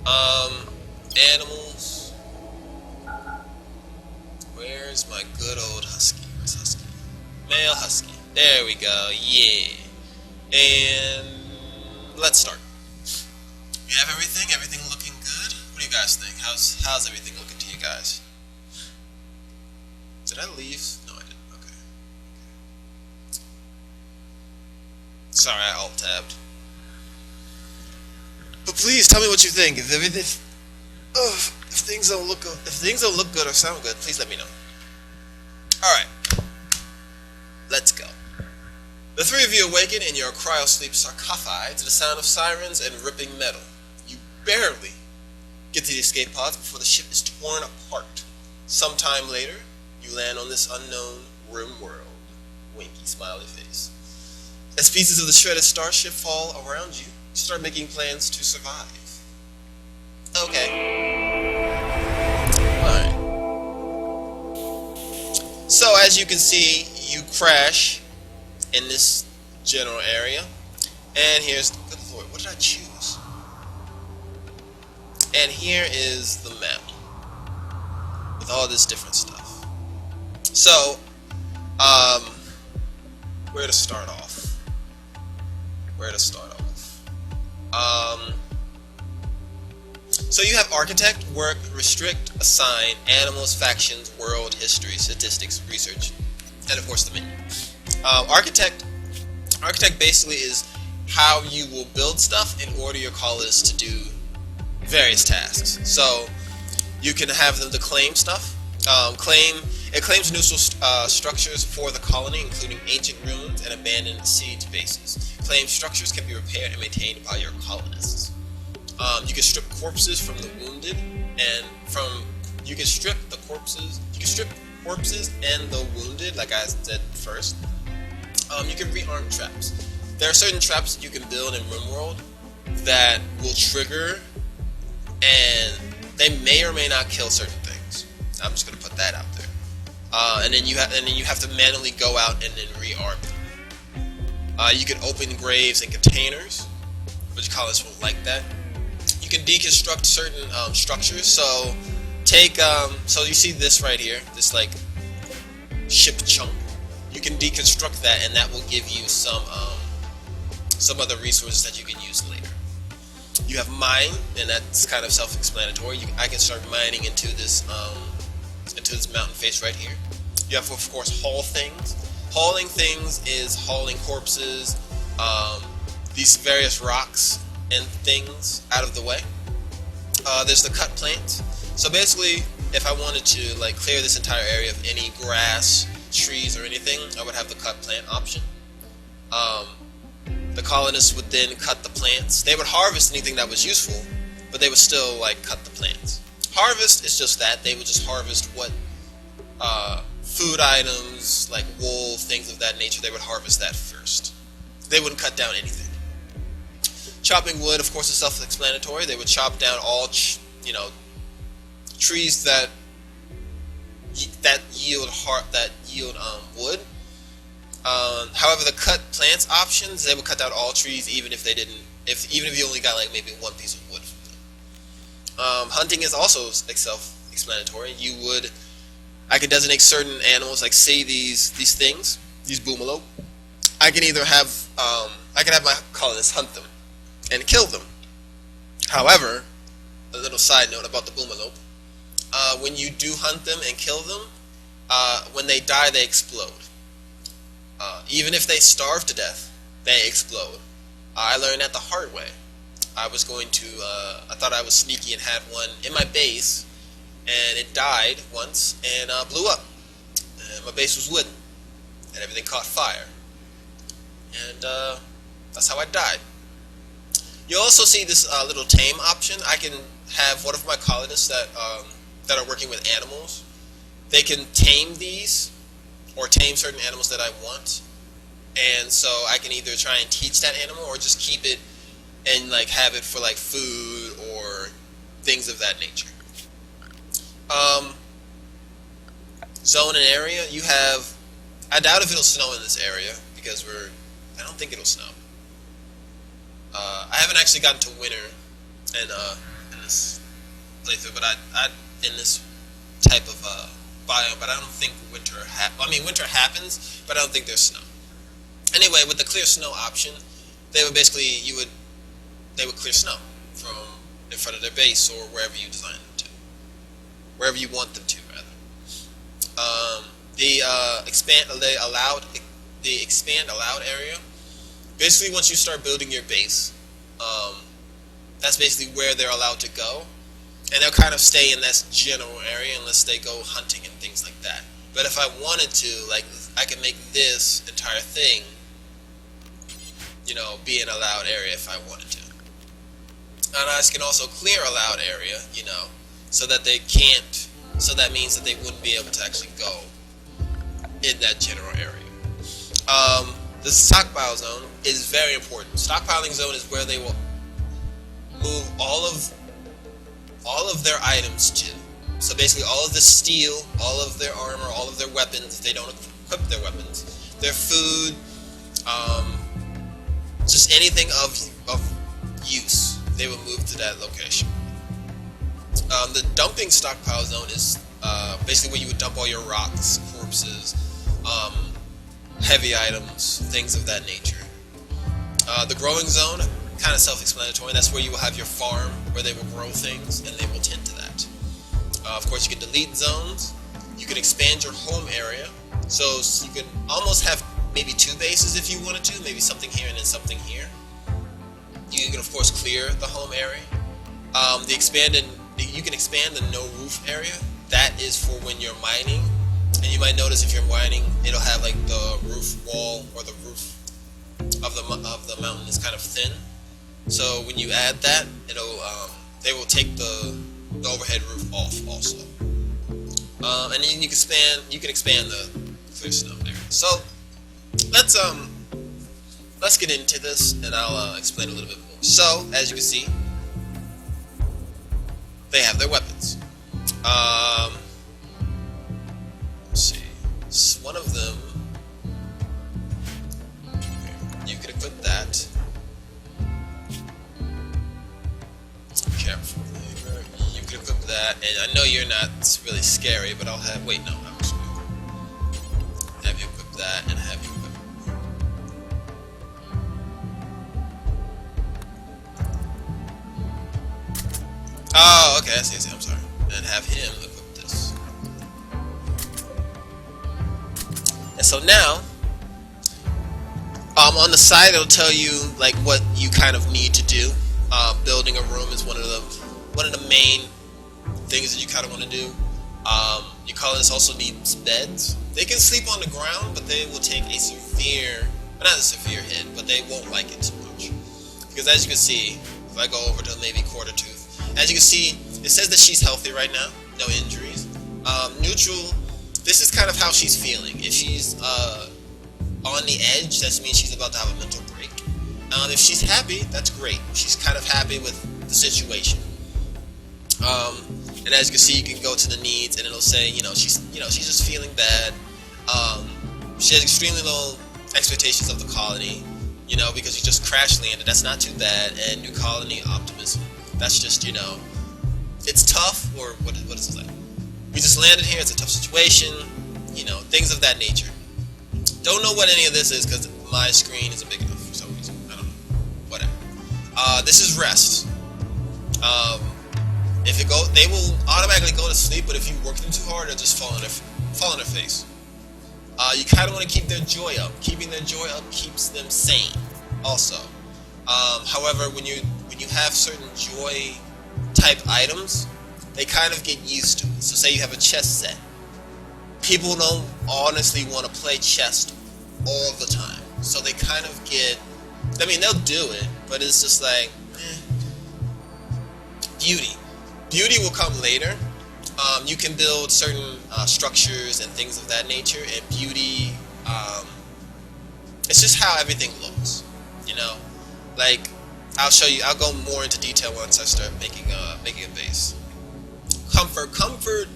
Animals. Where's my good old husky? Where's husky? Male husky. There we go. Yeah. And let's start. We have everything. Everything looking good. What do you guys think? How's everything looking to you guys? Did I leave? No, I didn't. Okay. Sorry, I alt-tabbed. But please tell me what you think. If things don't look good or sound good, please let me know. All right, let's go. The three of you awaken in your cryosleep sarcophagi to the sound of sirens and ripping metal. You barely get to the escape pods before the ship is torn apart. Sometime later, you land on this unknown rim world. Winky smiley face. As pieces of the shredded starship fall around you, you start making plans to survive. Okay. Alright. So as you can see, you crash in this general area. And here's, good lord, what did I choose? And here is the map with all this different stuff. So, where to start off? So you have architect, work, restrict, assign, animals, factions, world, history, statistics, research, and of course the menu. Architect basically is how you will build stuff in order your colonists to do various tasks. So you can have them to claim stuff. It claims neutral structures for the colony, including ancient ruins and abandoned siege bases. Claimed structures can be repaired and maintained by your colonists. You can strip corpses from the wounded, and you can strip corpses and the wounded, like I said first. You can rearm traps. There are certain traps that you can build in RimWorld that will trigger, and they may or may not kill certain things. I'm just gonna put that out there. And then you have to manually go out and then rearm them. You can open graves and containers, which colonists will like that. You can deconstruct certain structures. So so you see this right here, this like ship chunk. You can deconstruct that, and that will give you some other resources that you can use later. You have mine, and that's kind of self-explanatory. I can start mining into this mountain face right here. You have, of course, haul things. Hauling things is hauling corpses, these various rocks and things out of the way. There's the cut plants. So basically, if I wanted to like clear this entire area of any grass, trees, or anything, I would have the cut plant option. The colonists would then cut the plants. They would harvest anything that was useful, but they would still like cut the plants. Harvest is just that. They would just harvest what food items, like wool, things of that nature. They would harvest that first. They wouldn't cut down anything. Chopping wood, of course, is self-explanatory. They would chop down all, trees that yield wood. However, the cut plants options, they would cut down all trees, even if you only got like maybe one piece of wood from them. Hunting is also self-explanatory. I can designate certain animals, like say these things, these boomalope. I can have my colonists hunt them and kill them. However, a little side note about the boomalope: when you do hunt them and kill them, when they die, they explode. Even if they starve to death, they explode. I learned that the hard way. I thought I was sneaky and had one in my base, and it died once and blew up. And my base was wooden, and everything caught fire. And that's how I died. You'll also see this little tame option. I can have one of my colonists that are working with animals. They can tame these, or tame certain animals that I want. And so I can either try and teach that animal, or just keep it and like have it for like food or things of that nature. Zone and area. You have. I doubt if it'll snow in this area because I don't think it'll snow. I haven't actually gotten to winter, and in this playthrough, but I in this type of biome, but I don't think winter winter happens, but I don't think there's snow. Anyway, with the clear snow option, they would basically they would clear snow from in front of their base or wherever you design them to, wherever you want them to rather. The expand allowed area. Basically, once you start building your base, that's basically where they're allowed to go, and they'll kind of stay in that general area unless they go hunting and things like that. But if I wanted to, like, I could make this entire thing, be an allowed area if I wanted to. And I can also clear allowed area, so that they can't. So that means that they wouldn't be able to actually go in that general area. The stockpile zone is very important. Stockpiling zone is where they will move all of their items to. So basically all of the steel, all of their armor, all of their weapons, if they don't equip their weapons, their food, just anything of use, they will move to that location. The dumping stockpile zone is basically where you would dump all your rocks, corpses, heavy items, things of that nature. The growing zone, kind of self-explanatory. That's where you will have your farm, where they will grow things, and they will tend to that. Of course, you can delete zones. You can expand your home area, so you can almost have maybe two bases if you wanted to, maybe something here and then something here. You can, of course, clear the home area. You can expand the no roof area. That is for when you're mining. And you might notice if you're mining, it'll have like the roof wall or the roof of the mountain is kind of thin. So when you add that, they will take the overhead roof off also. And then you can expand the clear snow area. So let's get into this, and I'll explain a little bit more. So as you can see, they have their weapons. Let's see. One of them, you can equip that. Careful. You can equip that, and I know you're not really scary, but I'll have. Wait, no, I'm just gonna have you equip that and have you equip. Oh, okay, I see, I'm sorry. And have him equip this. And so now, on the side it'll tell you like what you kind of need to do. Building a room is one of the main things that you kind of want to do. Your colonists also need beds. They can sleep on the ground, but they will take a severe, not a severe hit, but they won't like it too much. Because as you can see, if I go over to maybe Quarter Tooth, as you can see, it says that she's healthy right now, no injuries. Neutral, this is kind of how she's feeling. If she's on the edge, that means she's about to have a mental break. If she's happy, that's great. She's kind of happy with the situation. And as you can see, you can go to the needs, and it'll say, she's just feeling bad. She has extremely low expectations of the colony, because you just crash landed. That's not too bad. And new colony optimism. That's just, it's tough, or what is it like? We just landed here. It's a tough situation. Things of that nature. Don't know what any of this is because my screen isn't big enough for some reason. I don't know. Whatever. This is rest. They will automatically go to sleep, but if you work them too hard, they'll just fall on their face. You kind of want to keep their joy up. Keeping their joy up keeps them sane. Also, however, when you have certain joy type items, they kind of get used to it. So say you have a chess set. People don't honestly want to play chess all the time. So they kind of get, they'll do it, but it's just like, Beauty. Beauty will come later. You can build certain structures and things of that nature, and beauty, it's just how everything looks, Like, I'll go more into detail once I start making a base. Comfort,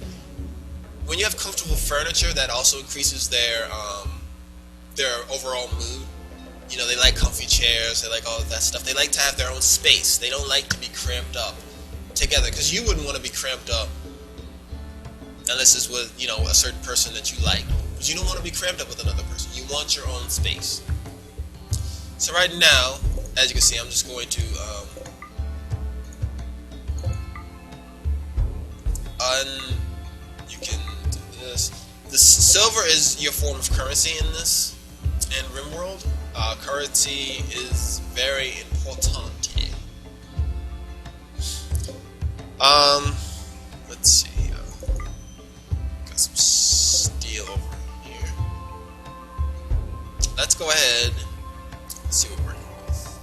when you have comfortable furniture, that also increases their overall mood. They like comfy chairs, they like all of that stuff. They like to have their own space. They don't like to be cramped up together, because you wouldn't want to be cramped up unless it's with, you know, a certain person that you like. But you don't want to be cramped up with another person. You want your own space. So right now, as you can see, I'm just going to you can do this. The silver is your form of currency in this, in RimWorld. Currency is very important. Let's see. Got some steel over here. Let's go ahead. Let's see what we're working with.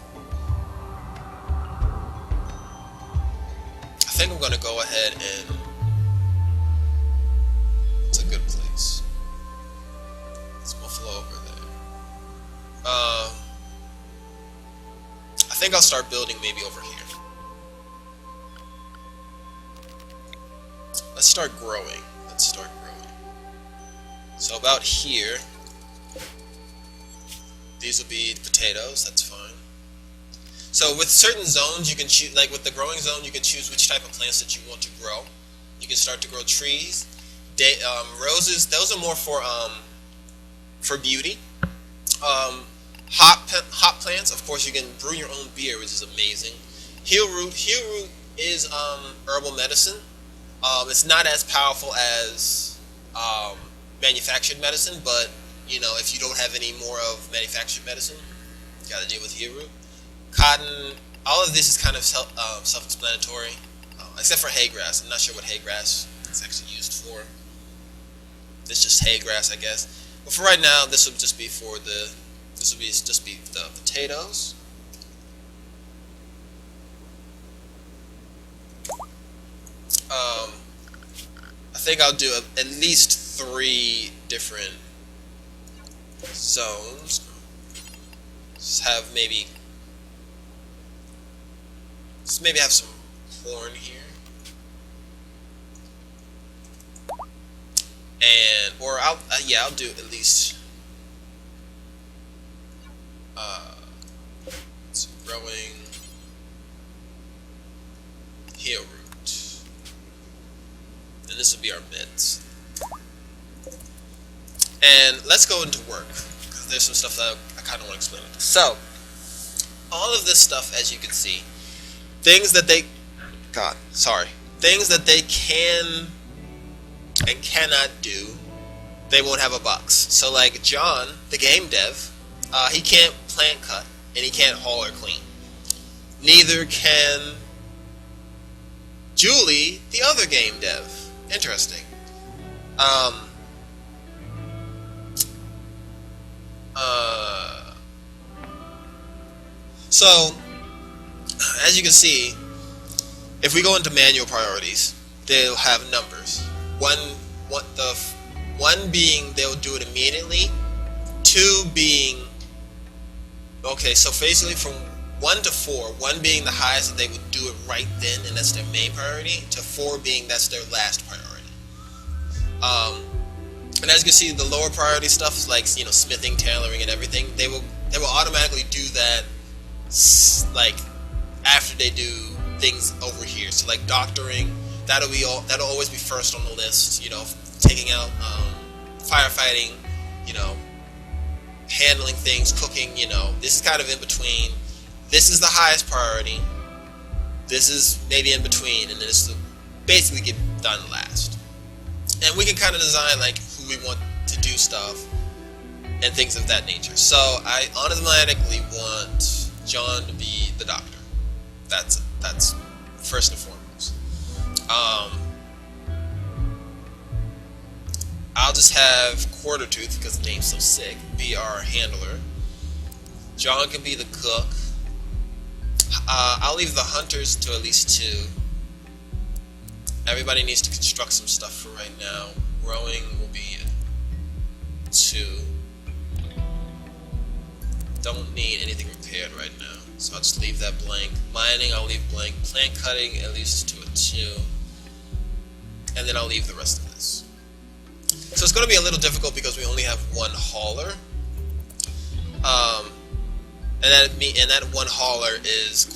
I think I'm gonna go ahead and. It's a good place. Let's muffle over there. I think I'll start building maybe over here. Let's start growing. So about here, these will be potatoes. That's fine. So with certain zones, you can choose, like with the growing zone, you can choose which type of plants that you want to grow. You can start to grow trees, roses. Those are more for beauty. Hot plants. Of course, you can brew your own beer, which is amazing. Heel root is herbal medicine. It's not as powerful as manufactured medicine, but you know, if you don't have any more of manufactured medicine, you gotta deal with heel root. Cotton. All of this is kind of self-explanatory, except for hay grass. I'm not sure what hay grass is actually used for. It's just hay grass, I guess. But for right now, this will just be for the. This will just be the potatoes. I think I'll do at least 3 different zones. Just maybe have some corn here, and I'll do at least some growing heel root. And this will be our mids. And let's go into work, because there's some stuff that I kind of want to explain. So, all of this stuff, as you can see, things that they can and cannot do, they won't have a box. So like John, the game dev, he can't plant cut, and he can't haul or clean. Neither can Julie, the other game dev. Interesting. So, as you can see, if we go into manual priorities, they'll have numbers. One being they'll do it immediately. 2 being, okay, so basically from 1 to 4, 1 being the highest that they would do it right then, and that's their main priority, to 4 being that's their last priority. And as you can see, the lower priority stuff is like, you know, smithing, tailoring, and everything. They will automatically do that like after they do things over here. So like doctoring, that'll always be first on the list. You know, taking out firefighting, you know, handling things, cooking. You know, this is kind of in between. This is the highest priority. This is maybe in between, and then it's basically get done last. And we can kind of design like who we want to do stuff and things of that nature. So I automatically want John to be the doctor. That's first and foremost. I'll just have Quartertooth, because the name's so sick, be our handler. John can be the cook. I'll leave the hunters to at least 2. Everybody needs to construct some stuff for right now. Growing will be 2. Don't need anything repaired right now, so I'll just leave that blank. Mining, I'll leave blank. Plant cutting, at least to a 2. And then I'll leave the rest of this. So it's going to be a little difficult because we only have 1 hauler. And that 1 hauler is